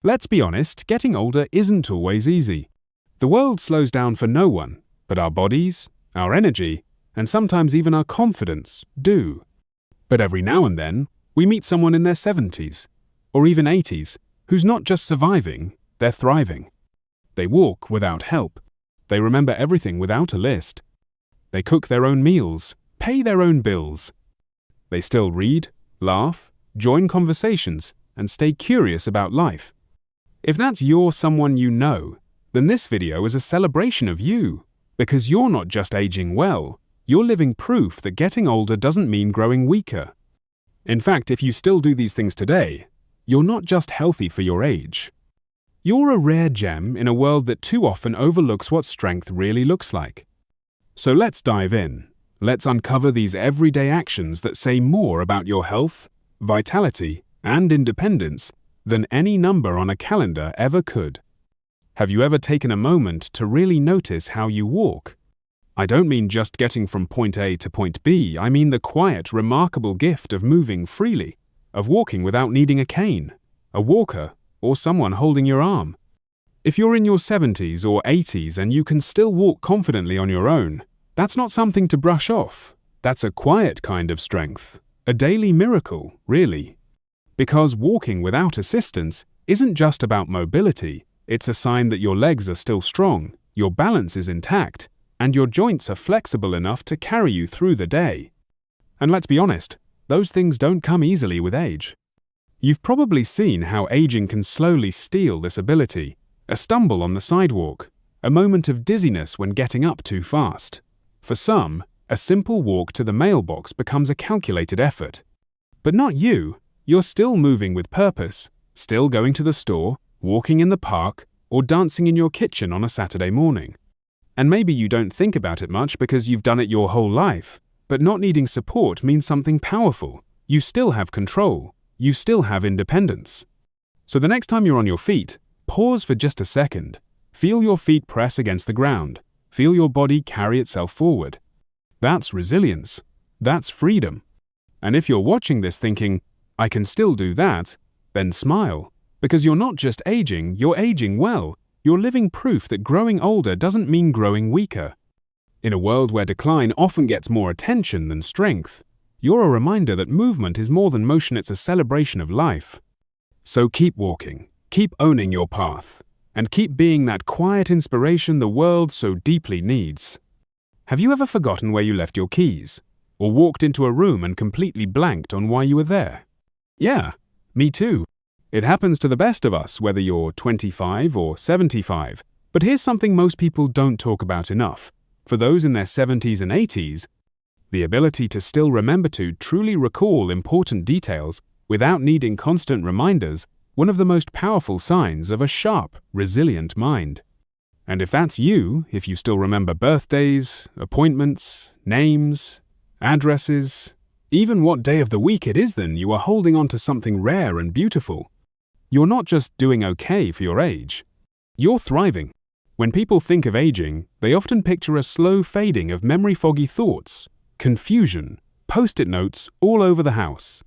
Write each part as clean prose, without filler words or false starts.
Let's be honest, getting older isn't always easy. The world slows down for no one, but our bodies, our energy, and sometimes even our confidence do. But every now and then, we meet someone in their 70s, or even 80s, who's not just surviving, they're thriving. They walk without help. They remember everything without a list. They cook their own meals, pay their own bills. They still read, laugh, join conversations, and stay curious about life. If that's someone you know, then this video is a celebration of you, because you're not just aging well, you're living proof that getting older doesn't mean growing weaker. In fact, if you still do these things today, you're not just healthy for your age. You're a rare gem in a world that too often overlooks what strength really looks like. So let's dive in. Let's uncover these everyday actions that say more about your health, vitality, and independence than any number on a calendar ever could. Have you ever taken a moment to really notice how you walk? I don't mean just getting from point A to point B, I mean the quiet, remarkable gift of moving freely, of walking without needing a cane, a walker, or someone holding your arm. If you're in your 70s or 80s and you can still walk confidently on your own, that's not something to brush off. That's a quiet kind of strength, a daily miracle, really. Because walking without assistance isn't just about mobility, it's a sign that your legs are still strong, your balance is intact, and your joints are flexible enough to carry you through the day. And let's be honest, those things don't come easily with age. You've probably seen how aging can slowly steal this ability, a stumble on the sidewalk, a moment of dizziness when getting up too fast. For some, a simple walk to the mailbox becomes a calculated effort. But not you. You're still moving with purpose, still going to the store, walking in the park, or dancing in your kitchen on a Saturday morning. And maybe you don't think about it much because you've done it your whole life, but not needing support means something powerful. You still have control. You still have independence. So the next time you're on your feet, pause for just a second. Feel your feet press against the ground. Feel your body carry itself forward. That's resilience. That's freedom. And if you're watching this thinking, I can still do that, then smile. Because you're not just aging, you're aging well. You're living proof that growing older doesn't mean growing weaker. In a world where decline often gets more attention than strength, you're a reminder that movement is more than motion, it's a celebration of life. So keep walking, keep owning your path, and keep being that quiet inspiration the world so deeply needs. Have you ever forgotten where you left your keys? Or walked into a room and completely blanked on why you were there? Yeah, me too. It happens to the best of us, whether you're 25 or 75. But here's something most people don't talk about enough. For those in their 70s and 80s, the ability to still remember to truly recall important details without needing constant reminders, one of the most powerful signs of a sharp, resilient mind. And if that's you, if you still remember birthdays, appointments, names, addresses, even what day of the week it is, then you are holding on to something rare and beautiful. You're not just doing okay for your age. You're thriving. When people think of aging, they often picture a slow fading of memory-foggy thoughts, confusion, post-it notes all over the house.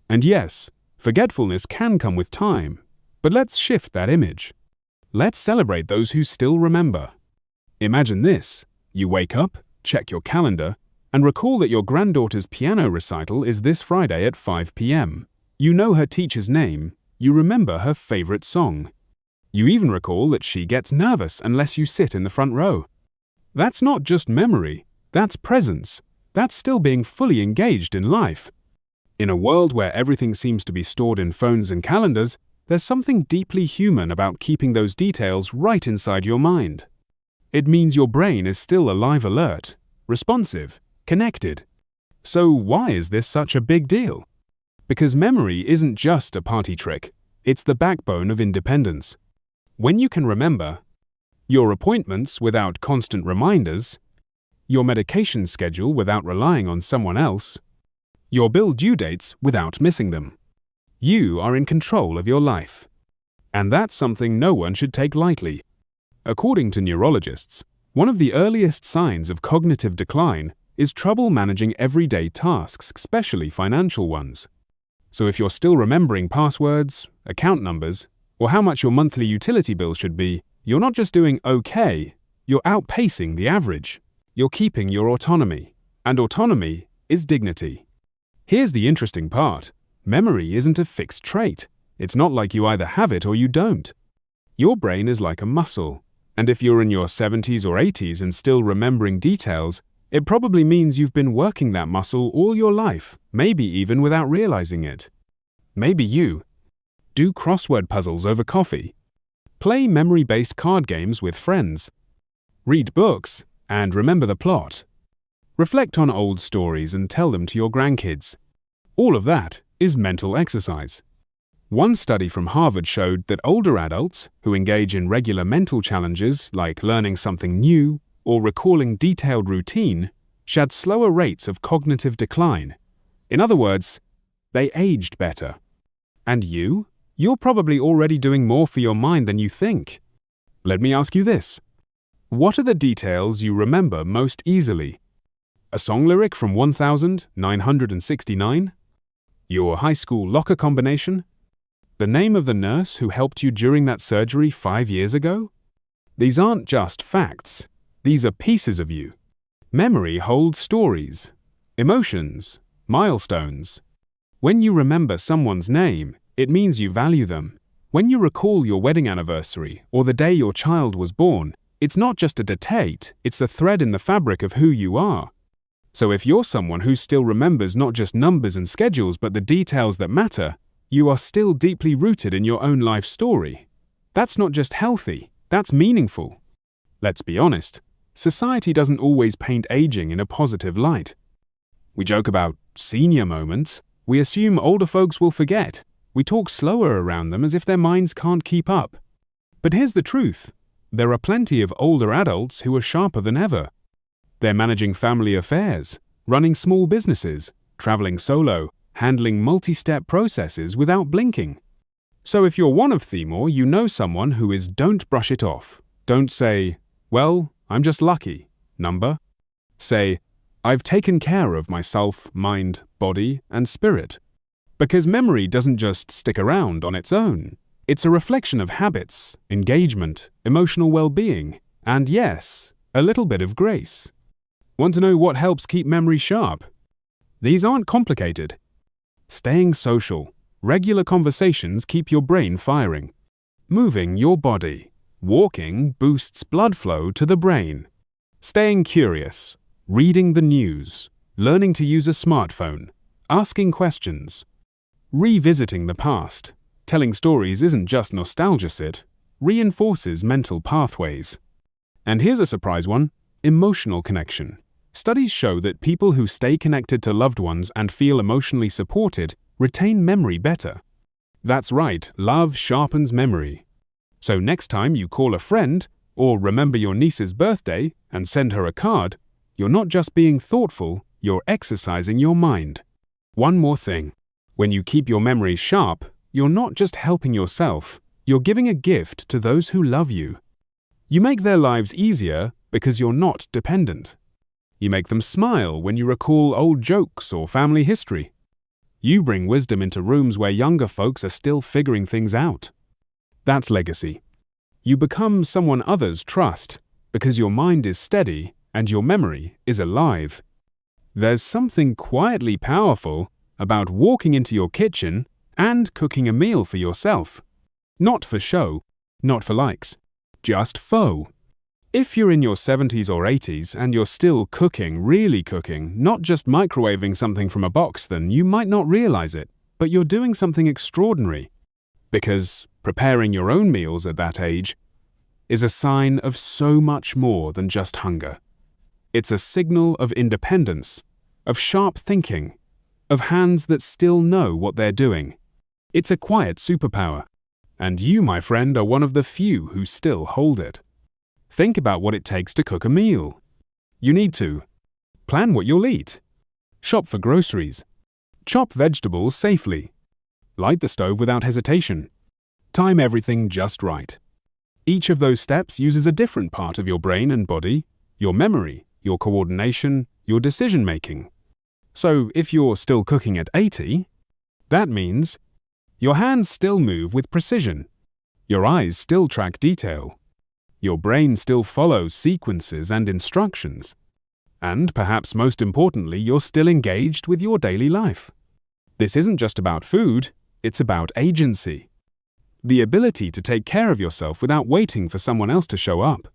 And yes, forgetfulness can come with time, but let's shift that image. Let's celebrate those who still remember. Imagine this. You wake up, check your calendar, and recall that your granddaughter's piano recital is this Friday at 5 p.m. You know her teacher's name. You remember her favorite song. You even recall that she gets nervous unless you sit in the front row. That's not just memory, that's presence. That's still being fully engaged in life. In a world where everything seems to be stored in phones and calendars, there's something deeply human about keeping those details right inside your mind. It means your brain is still alive, alert, responsive, connected. So why is this such a big deal? Because memory isn't just a party trick, it's the backbone of independence. When you can remember your appointments without constant reminders, your medication schedule without relying on someone else, your bill due dates without missing them, you are in control of your life. And that's something no one should take lightly. According to neurologists, one of the earliest signs of cognitive decline is trouble managing everyday tasks, especially financial ones. So if you're still remembering passwords, account numbers, or how much your monthly utility bill should be, you're not just doing okay, you're outpacing the average. You're keeping your autonomy, and autonomy is dignity. Here's the interesting part. Memory isn't a fixed trait. It's not like you either have it or you don't. Your brain is like a muscle, and if you're in your 70s or 80s and still remembering details, it probably means you've been working that muscle all your life, maybe even without realizing it. Maybe you do crossword puzzles over coffee, play memory-based card games with friends, read books and remember the plot, reflect on old stories and tell them to your grandkids. All of that is mental exercise. One study from Harvard showed that older adults who engage in regular mental challenges like learning something new or recalling detailed routine showed slower rates of cognitive decline. In other words, they aged better. And you? You're probably already doing more for your mind than you think. Let me ask you this. What are the details you remember most easily? A song lyric from 1969? Your high school locker combination? The name of the nurse who helped you during that surgery 5 years ago? These aren't just facts. These are pieces of you. Memory holds stories, emotions, milestones. When you remember someone's name, it means you value them. When you recall your wedding anniversary or the day your child was born, it's not just a date, it's a thread in the fabric of who you are. So if you're someone who still remembers not just numbers and schedules but the details that matter, you are still deeply rooted in your own life story. That's not just healthy, that's meaningful. Let's be honest, society doesn't always paint aging in a positive light. We joke about senior moments, we assume older folks will forget, we talk slower around them as if their minds can't keep up. But here's the truth. There are plenty of older adults who are sharper than ever. They're managing family affairs, running small businesses, traveling solo, handling multi-step processes without blinking. So if you're one of them or you know someone who is don't brush it off, don't say, well, I'm just lucky, number. Say, I've taken care of myself, mind, body, and spirit. Because memory doesn't just stick around on its own. It's a reflection of habits, engagement, emotional well-being, and yes, a little bit of grace. Want to know what helps keep memory sharp? These aren't complicated. Staying social. Regular conversations keep your brain firing. Moving your body. Walking boosts blood flow to the brain. Staying curious. Reading the news. Learning to use a smartphone. Asking questions. Revisiting the past. Telling stories isn't just nostalgia, it reinforces mental pathways. And here's a surprise one, emotional connection. Studies show that people who stay connected to loved ones and feel emotionally supported retain memory better. That's right, love sharpens memory. So next time you call a friend, or remember your niece's birthday and send her a card, you're not just being thoughtful, you're exercising your mind. One more thing, when you keep your memories sharp, you're not just helping yourself, you're giving a gift to those who love you. You make their lives easier because you're not dependent. You make them smile when you recall old jokes or family history. You bring wisdom into rooms where younger folks are still figuring things out. That's legacy. You become someone others trust because your mind is steady and your memory is alive. There's something quietly powerful about walking into your kitchen and cooking a meal for yourself. Not for show, not for likes, just faux. If you're in your 70s or 80s and you're still cooking, really cooking, not just microwaving something from a box, then you might not realize it, but you're doing something extraordinary. Because preparing your own meals at that age is a sign of so much more than just hunger. It's a signal of independence, of sharp thinking, of hands that still know what they're doing. It's a quiet superpower, and you, my friend, are one of the few who still hold it. Think about what it takes to cook a meal. You need to plan what you'll eat, shop for groceries, chop vegetables safely, light the stove without hesitation, time everything just right. Each of those steps uses a different part of your brain and body, your memory, your coordination, your decision-making. So if you're still cooking at 80, that means your hands still move with precision. Your eyes still track detail. Your brain still follows sequences and instructions. And perhaps most importantly, you're still engaged with your daily life. This isn't just about food, it's about agency. The ability to take care of yourself without waiting for someone else to show up.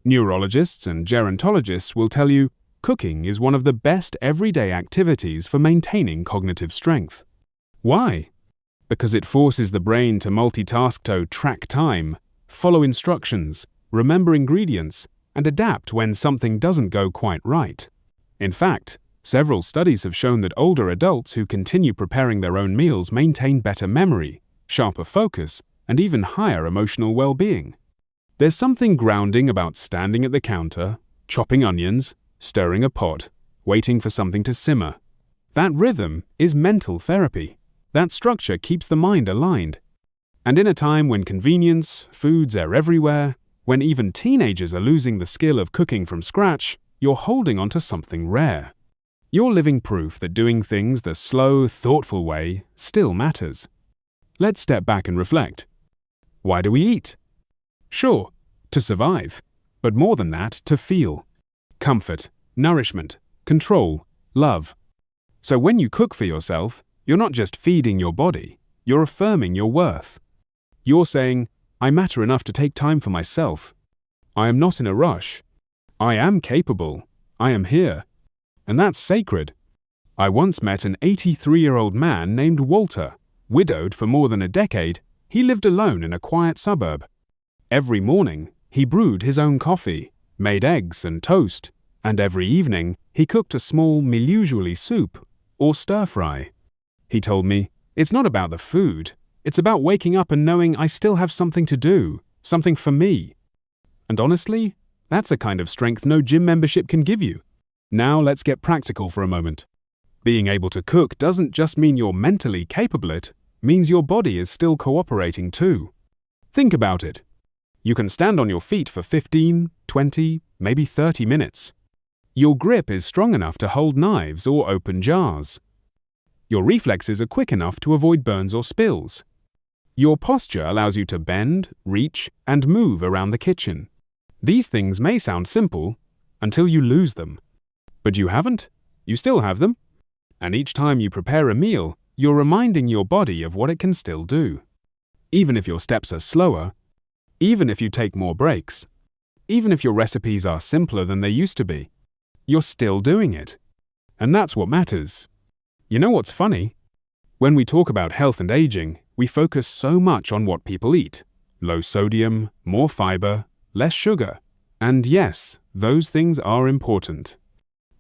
Neurologists and gerontologists will tell you cooking is one of the best everyday activities for maintaining cognitive strength. Why? Because it forces the brain to multitask, to track time, follow instructions, remember ingredients, and adapt when something doesn't go quite right. In fact, several studies have shown that older adults who continue preparing their own meals maintain better memory, sharper focus, and even higher emotional well-being. There's something grounding about standing at the counter, chopping onions, stirring a pot, waiting for something to simmer. That rhythm is mental therapy. That structure keeps the mind aligned. And in a time when convenience, foods are everywhere, when even teenagers are losing the skill of cooking from scratch, you're holding onto something rare. You're living proof that doing things the slow, thoughtful way still matters. Let's step back and reflect. Why do we eat? Sure, to survive, but more than that, to feel. Comfort, nourishment, control, love. So when you cook for yourself, you're not just feeding your body, you're affirming your worth. You're saying, I matter enough to take time for myself. I am not in a rush. I am capable. I am here. And that's sacred. I once met an 83-year-old man named Walter. Widowed for more than a decade, he lived alone in a quiet suburb. Every morning, he brewed his own coffee, made eggs and toast, and every evening, he cooked a small meal, usually soup or stir-fry. He told me, it's not about the food, it's about waking up and knowing I still have something to do, something for me. And honestly, that's a kind of strength no gym membership can give you. Now let's get practical for a moment. Being able to cook doesn't just mean you're mentally capable, it means your body is still cooperating too. Think about it. You can stand on your feet for 15, 20, maybe 30 minutes. Your grip is strong enough to hold knives or open jars. Your reflexes are quick enough to avoid burns or spills. Your posture allows you to bend, reach, and move around the kitchen. These things may sound simple until you lose them. But you haven't. You still have them. And each time you prepare a meal, you're reminding your body of what it can still do. Even if your steps are slower, even if you take more breaks, even if your recipes are simpler than they used to be, you're still doing it. And that's what matters. You know what's funny? When we talk about health and aging, we focus so much on what people eat. Low sodium, more fiber, less sugar. And yes, those things are important.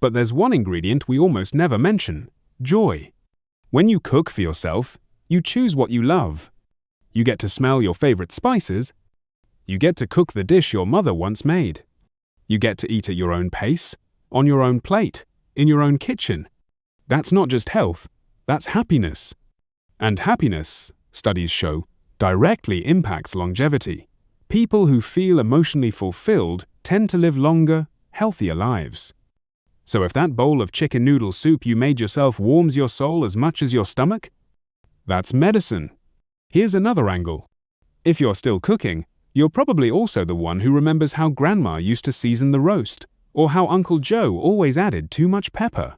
But there's one ingredient we almost never mention: joy. When you cook for yourself, you choose what you love. You get to smell your favorite spices. You get to cook the dish your mother once made. You get to eat at your own pace, on your own plate, in your own kitchen. That's not just health, that's happiness. And happiness, studies show, directly impacts longevity. People who feel emotionally fulfilled tend to live longer, healthier lives. So if that bowl of chicken noodle soup you made yourself warms your soul as much as your stomach, that's medicine. Here's another angle. If you're still cooking, you're probably also the one who remembers how Grandma used to season the roast, or how Uncle Joe always added too much pepper.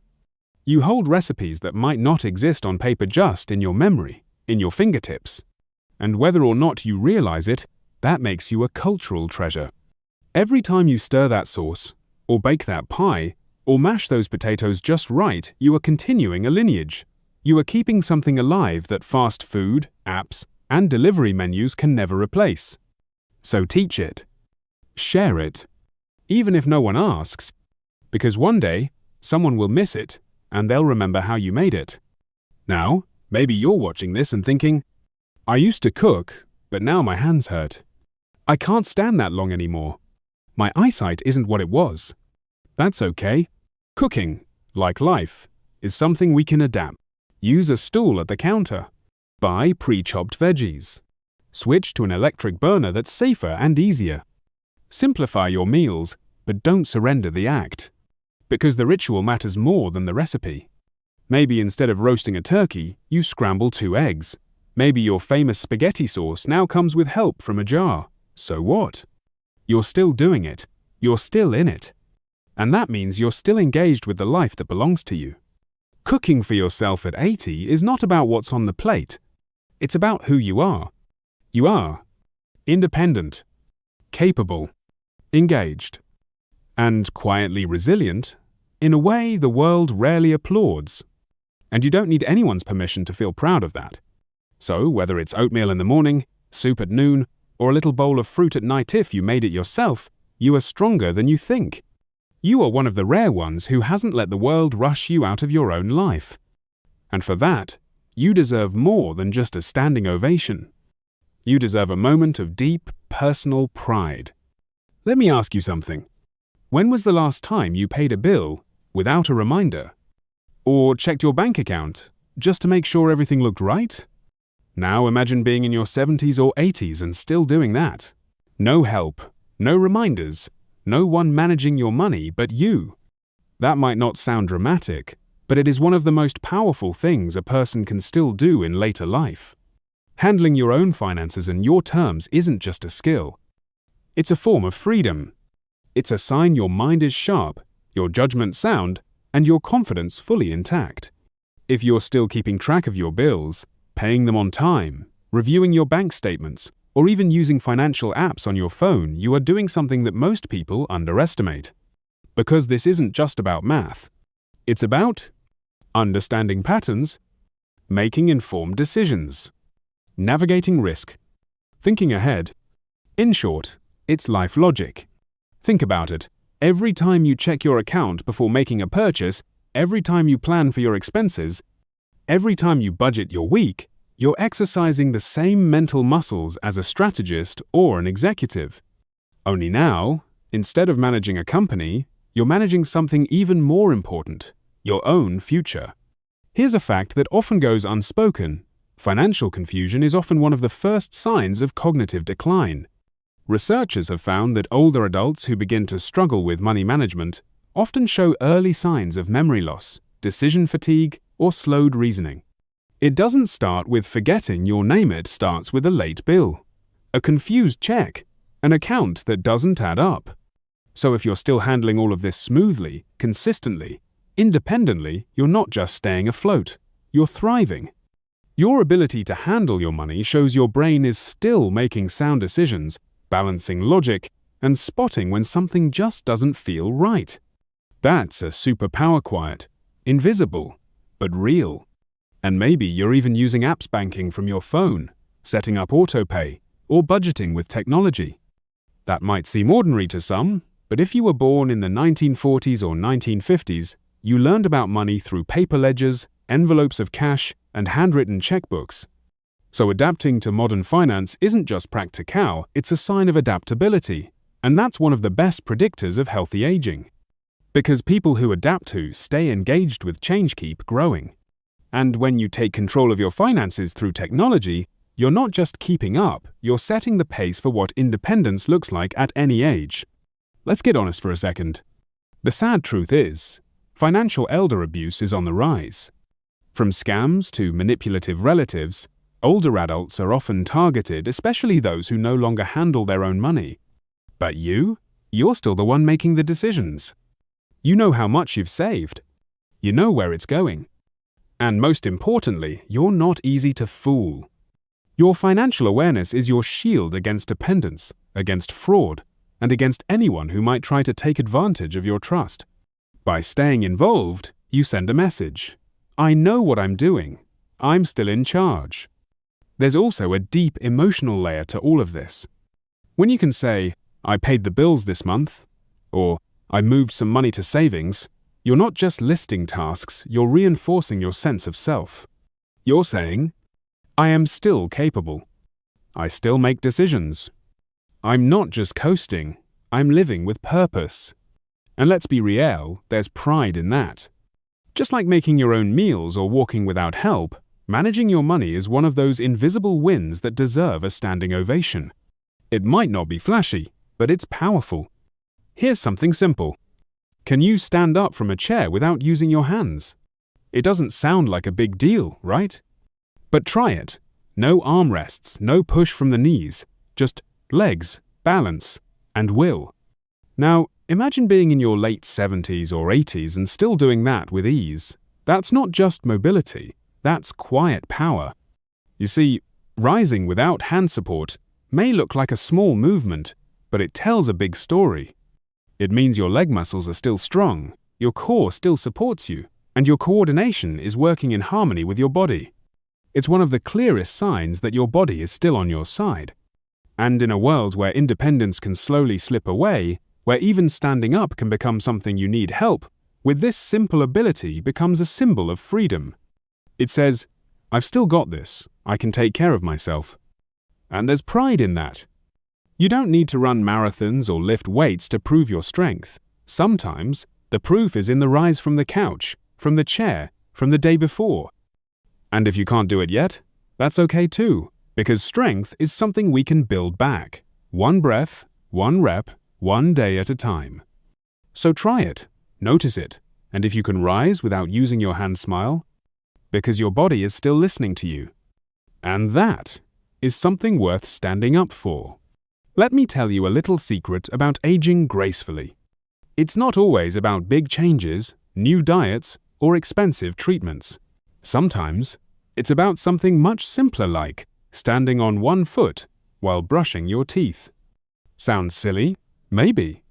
You hold recipes that might not exist on paper, just in your memory, in your fingertips. And whether or not you realize it, that makes you a cultural treasure. Every time you stir that sauce, or bake that pie, or mash those potatoes just right, you are continuing a lineage. You are keeping something alive that fast food, apps, and delivery menus can never replace. So teach it. Share it. Even if no one asks. Because one day, someone will miss it, and they'll remember how you made it. Now, maybe you're watching this and thinking, I used to cook, but now my hands hurt. I can't stand that long anymore. My eyesight isn't what it was. That's okay. Cooking, like life, is something we can adapt. Use a stool at the counter. Buy pre-chopped veggies. Switch to an electric burner that's safer and easier. Simplify your meals, but don't surrender the act. Because the ritual matters more than the recipe. Maybe instead of roasting a turkey, you scramble 2 eggs. Maybe your famous spaghetti sauce now comes with help from a jar. So what? You're still doing it. You're still in it. And that means you're still engaged with the life that belongs to you. Cooking for yourself at 80 is not about what's on the plate. It's about who you are. You are independent, capable, engaged, and quietly resilient in a way the world rarely applauds. And you don't need anyone's permission to feel proud of that. So, whether it's oatmeal in the morning, soup at noon, or a little bowl of fruit at night if you made it yourself, you are stronger than you think. You are one of the rare ones who hasn't let the world rush you out of your own life. And for that, you deserve more than just a standing ovation. You deserve a moment of deep, personal pride. Let me ask you something. When was the last time you paid a bill without a reminder? Or checked your bank account just to make sure everything looked right? Now imagine being in your 70s or 80s and still doing that. No help, no reminders, no one managing your money but you. That might not sound dramatic, but it is one of the most powerful things a person can still do in later life. Handling your own finances in your terms isn't just a skill. It's a form of freedom. It's a sign your mind is sharp, your judgment sound, and your confidence fully intact. If you're still keeping track of your bills, paying them on time, reviewing your bank statements, or even using financial apps on your phone, you are doing something that most people underestimate. Because this isn't just about math. It's about understanding patterns, making informed decisions, navigating risk, thinking ahead. In short, it's life logic. Think about it. Every time you check your account before making a purchase, every time you plan for your expenses, every time you budget your week, you're exercising the same mental muscles as a strategist or an executive. Only now, instead of managing a company, you're managing something even more important, your own future. Here's a fact that often goes unspoken. Financial confusion is often one of the first signs of cognitive decline. Researchers have found that older adults who begin to struggle with money management often show early signs of memory loss, decision fatigue, or slowed reasoning. It doesn't start with forgetting your name, it starts with a late bill, a confused check, an account that doesn't add up. So if you're still handling all of this smoothly, consistently, independently, you're not just staying afloat, you're thriving. Your ability to handle your money shows your brain is still making sound decisions, balancing logic, and spotting when something just doesn't feel right. That's a superpower, quiet, invisible, but real. And maybe you're even using apps banking from your phone, setting up autopay, or budgeting with technology. That might seem ordinary to some, but if you were born in the 1940s or 1950s, you learned about money through paper ledgers, envelopes of cash, and handwritten checkbooks. So adapting to modern finance isn't just practical, it's a sign of adaptability, and that's one of the best predictors of healthy aging. Because people who adapt to stay engaged with change keep growing. And when you take control of your finances through technology, you're not just keeping up, you're setting the pace for what independence looks like at any age. Let's get honest for a second. The sad truth is, financial elder abuse is on the rise. From scams to manipulative relatives, older adults are often targeted, especially those who no longer handle their own money. But you're still the one making the decisions. You know how much you've saved. You know where it's going. And most importantly, you're not easy to fool. Your financial awareness is your shield against dependence, against fraud, and against anyone who might try to take advantage of your trust. By staying involved, you send a message. I know what I'm doing. I'm still in charge. There's also a deep emotional layer to all of this. When you can say, I paid the bills this month, or I moved some money to savings, you're not just listing tasks, you're reinforcing your sense of self. You're saying, I am still capable. I still make decisions. I'm not just coasting, I'm living with purpose. And let's be real, there's pride in that. Just like making your own meals or walking without help, managing your money is one of those invisible wins that deserve a standing ovation. It might not be flashy, but it's powerful. Here's something simple. Can you stand up from a chair without using your hands? It doesn't sound like a big deal, right? But try it. No armrests, no push from the knees, just legs, balance, and will. Now, imagine being in your late 70s or 80s and still doing that with ease. That's not just mobility, that's quiet power. You see, rising without hand support may look like a small movement, but it tells a big story. It means your leg muscles are still strong, your core still supports you, and your coordination is working in harmony with your body. It's one of the clearest signs that your body is still on your side. And in a world where independence can slowly slip away, where even standing up can become something you need help, with this simple ability becomes a symbol of freedom. It says, I've still got this, I can take care of myself. And there's pride in that. You don't need to run marathons or lift weights to prove your strength. Sometimes, the proof is in the rise from the couch, from the chair, from the day before. And if you can't do it yet, that's okay too, because strength is something we can build back. One breath, one rep, one day at a time. So try it, notice it, and if you can rise without using your hand, smile, because your body is still listening to you. And that is something worth standing up for. Let me tell you a little secret about aging gracefully. It's not always about big changes, new diets, or expensive treatments. Sometimes, it's about something much simpler like standing on one foot while brushing your teeth. Sounds silly? Maybe.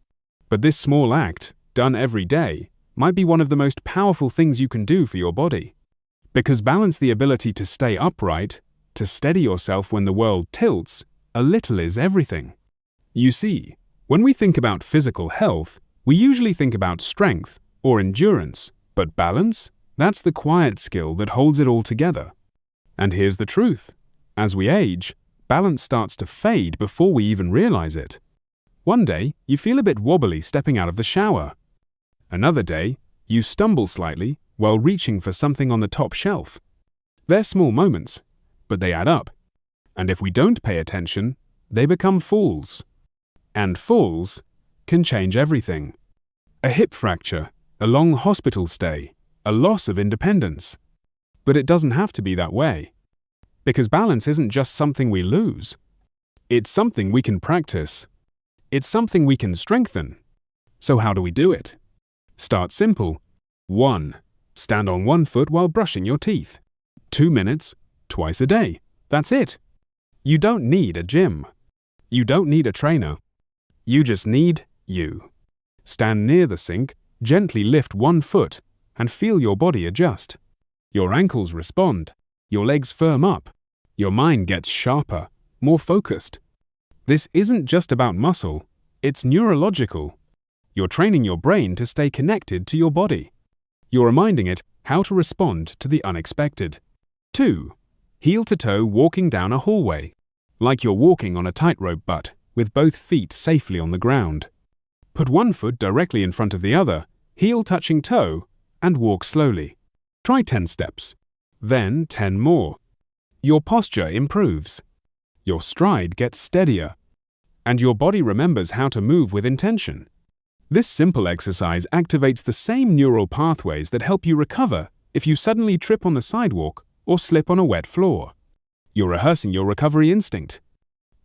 But this small act, done every day, might be one of the most powerful things you can do for your body. Because balance, the ability to stay upright, to steady yourself when the world tilts, a little is everything. You see, when we think about physical health, we usually think about strength or endurance, but balance? That's the quiet skill that holds it all together. And here's the truth. As we age, balance starts to fade before we even realize it. One day, you feel a bit wobbly stepping out of the shower. Another day, you stumble slightly while reaching for something on the top shelf. They're small moments, but they add up. And if we don't pay attention, they become falls. And falls can change everything. A hip fracture, a long hospital stay, a loss of independence. But it doesn't have to be that way. Because balance isn't just something we lose. It's something we can practice. It's something we can strengthen. So how do we do it? Start simple. 1. Stand on one foot while brushing your teeth. 2 minutes, twice a day. That's it. You don't need a gym. You don't need a trainer. You just need you. Stand near the sink, gently lift one foot, and feel your body adjust. Your ankles respond. Your legs firm up. Your mind gets sharper, more focused. This isn't just about muscle, it's neurological. You're training your brain to stay connected to your body. You're reminding it how to respond to the unexpected. 2. Heel to toe walking down a hallway, like you're walking on a tightrope but with both feet safely on the ground. Put one foot directly in front of the other, heel touching toe, and walk slowly. Try 10 steps, then 10 more. Your posture improves. Your stride gets steadier, and your body remembers how to move with intention. This simple exercise activates the same neural pathways that help you recover if you suddenly trip on the sidewalk or slip on a wet floor. You're rehearsing your recovery instinct.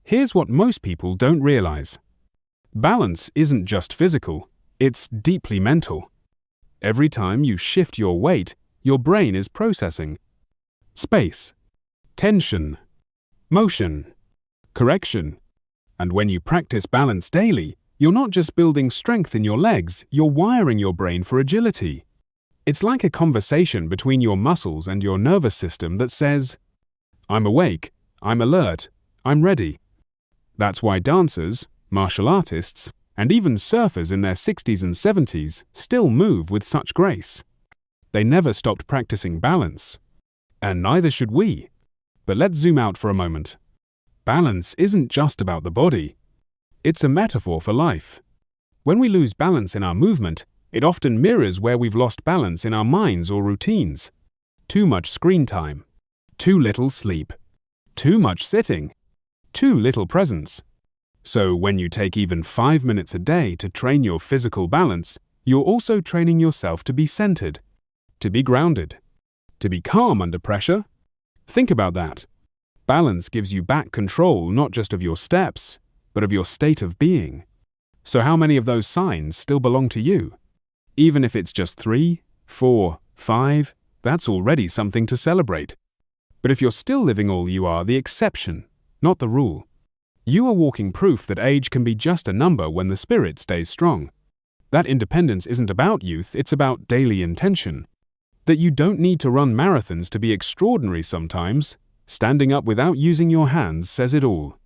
Here's what most people don't realize. Balance isn't just physical, it's deeply mental. Every time you shift your weight, your brain is processing space, tension, motion, correction. And when you practice balance daily, you're not just building strength in your legs, you're wiring your brain for agility. It's like a conversation between your muscles and your nervous system that says, I'm awake, I'm alert, I'm ready. That's why dancers, martial artists, and even surfers in their 60s and 70s still move with such grace. They never stopped practicing balance. And neither should we. But let's zoom out for a moment. Balance isn't just about the body. It's a metaphor for life. When we lose balance in our movement, it often mirrors where we've lost balance in our minds or routines. Too much screen time. Too little sleep. Too much sitting. Too little presence. So when you take even 5 minutes a day to train your physical balance, you're also training yourself to be centered, to be grounded, to be calm under pressure. Think about that. Balance gives you back control not just of your steps, but of your state of being. So how many of those signs still belong to you? Even if it's just 3, 4, 5, that's already something to celebrate. But if you're still living all you are, the exception, not the rule. You are walking proof that age can be just a number when the spirit stays strong. That independence isn't about youth, it's about daily intention. That you don't need to run marathons to be extraordinary sometimes. Standing up without using your hands says it all.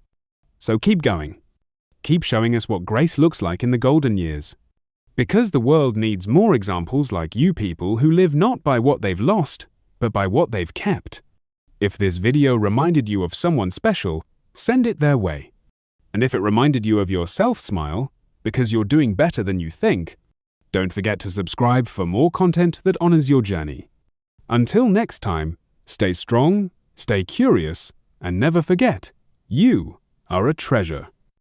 So keep going. Keep showing us what grace looks like in the golden years. Because the world needs more examples like you people who live not by what they've lost, but by what they've kept. If this video reminded you of someone special, send it their way. And if it reminded you of yourself, smile, because you're doing better than you think. Don't forget to subscribe for more content that honors your journey. Until next time, stay strong, stay curious, and never forget, you are a treasure.